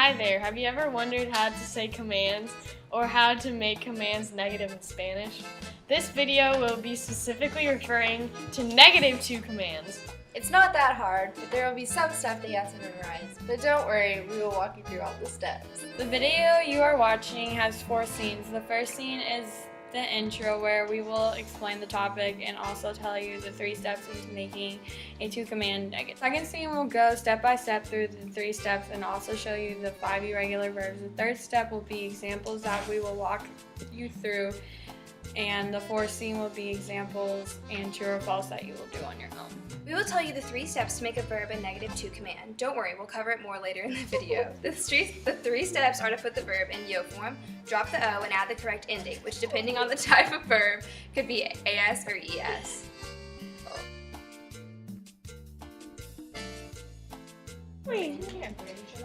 Hi there, have you ever wondered how to say commands or how to make commands negative in Spanish? This video will be specifically referring to -2 commands. It's not that hard, but there will be some stuff that you have to memorize. But don't worry, we will walk you through all the steps. The video you are watching has 4 scenes. The first scene is the intro where we will explain the topic and also tell you the 3 steps into making a 2-command negative. Second scene will go step by step through the 3 steps and also show you the 5 irregular verbs. The third step will be examples that we will walk you through, and the fourth scene will be examples and true or false that you will do on your own. We will tell you the 3 steps to make a verb a -2 command. Don't worry, we'll cover it more later in the video. The 3 steps are to put the verb in yo form, drop the O, and add the correct ending, which depending on the type of verb could be AS or ES.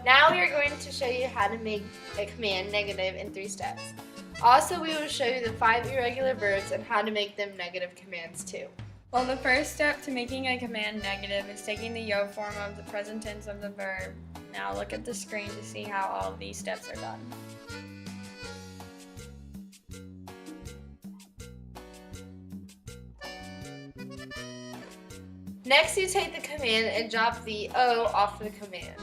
Now we are going to show you how to make a command negative in 3 steps. Also, we will show you the 5 irregular verbs and how to make them negative commands too. Well, the first step to making a command negative is taking the yo form of the present tense of the verb. Now look at the screen to see how all of these steps are done. Next, you take the command and drop the O off the command.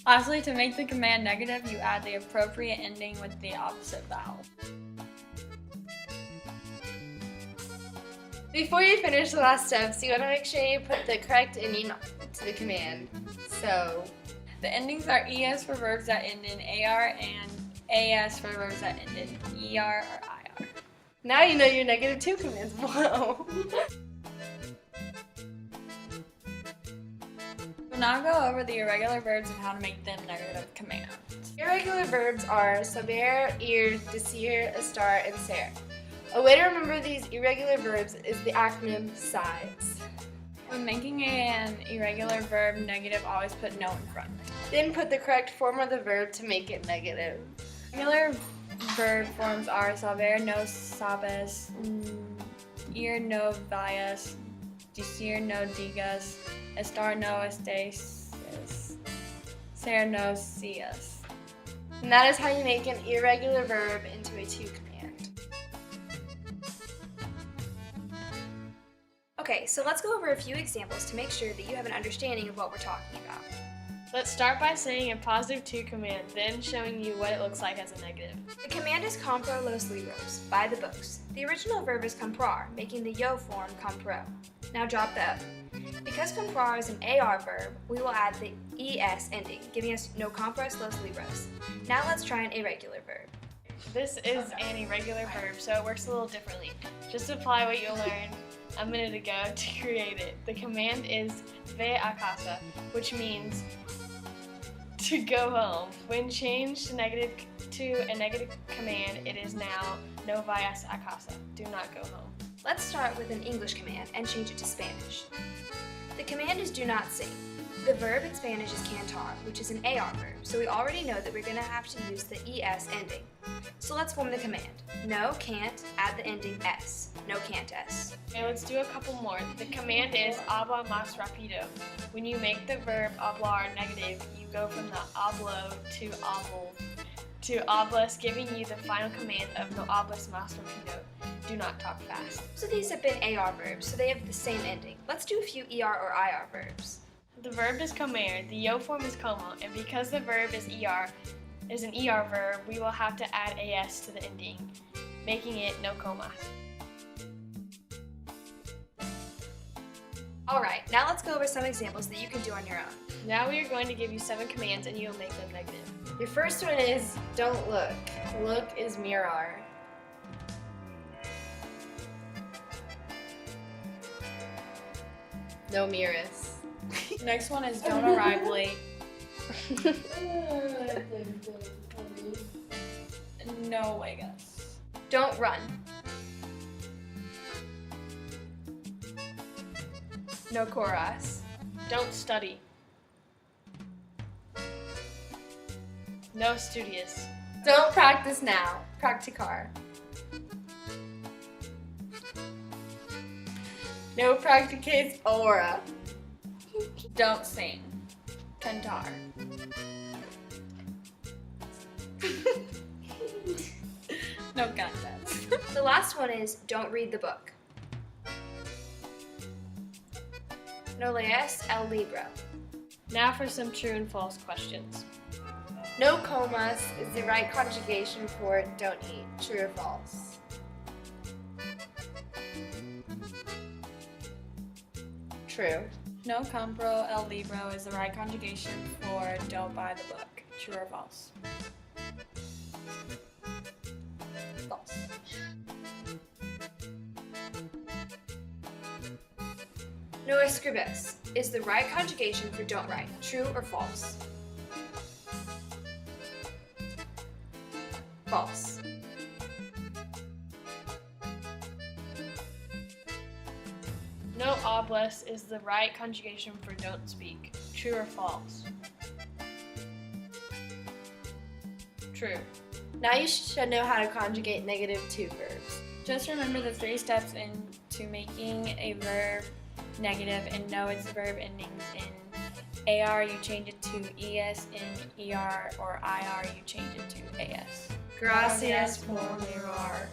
Lastly, to make the command negative, you add the appropriate ending with the opposite vowel. Before you finish the last steps, you want to make sure you put the correct ending to the command. So, the endings are ES for verbs that end in AR and AS for verbs that end in ER or IR. Now you know your -2 commands. Whoa! We'll now go over the irregular verbs and how to make them negative commands. Irregular verbs are saber, ir, decir, estar, and ser. A way to remember these irregular verbs is the acronym SIDES. When making an irregular verb negative, always put no in front. Then put the correct form of the verb to make it negative. Irregular verb forms are saber, no sabes, ir, no vayas, decir, no digas, estar, no estés, ser, no seas. And that is how you make an irregular verb into a 2 command. Okay, so let's go over a few examples to make sure that you have an understanding of what we're talking about. Let's start by saying a +2 command, then showing you what it looks like as a negative. The command is compro los libros, buy the books. The original verb is comprar, making the yo form compro. Now drop the O. Because comprar is an AR verb, we will add the ES ending, giving us no compras los libros. Now let's try an irregular verb. This is an irregular verb, so it works a little differently. Just apply what you learned a minute ago to create it. The command is ve a casa, which means to go home. When changed to a negative command, it is now no vayas a casa, do not go home. Let's start with an English command and change it to Spanish. The command is do not sing. The verb in Spanish is cantar, which is an AR verb, so we already know that we're going to have to use the ES ending. So let's form the command. No, can't, add the ending S. No, can't S. Okay, let's do a couple more. The command is habla más rápido. When you make the verb hablar negative, you go from the hablo to habl to hablas, giving you the final command of no hables más rápido. Do not talk fast. So these have been AR verbs, so they have the same ending. Let's do a few ER or IR verbs. The verb is comer, the yo form is como, and because the verb is an ER verb, we will have to add AS to the ending, making it no comas. Alright, now let's go over some examples that you can do on your own. Now we are going to give you 7 commands and you will make them negative. Your first one is don't look. Look is mirar. No miras. Next one is don't arrive late. No juegas. Don't run. No corras. Don't study. No studios. Don't practice now. Practicar. No practicates ahora. don't sing. Cantar. No contest. The last one is don't read the book. No lees el libro. Now for some true and false questions. No comas is the right conjugation for don't eat. True or false? True. No compro el libro is the right conjugation for don't buy the book. True or false? False. No escribes is the right conjugation for don't write. True or false? False. No hables is the right conjugation for don't speak. True or false? True. Now you should know how to conjugate negative to verbs. Just remember the 3 steps into making a verb negative, and know its verb endings in AR, you change it to ES, in ER or IR, you change it to AS. Gracias por mirar.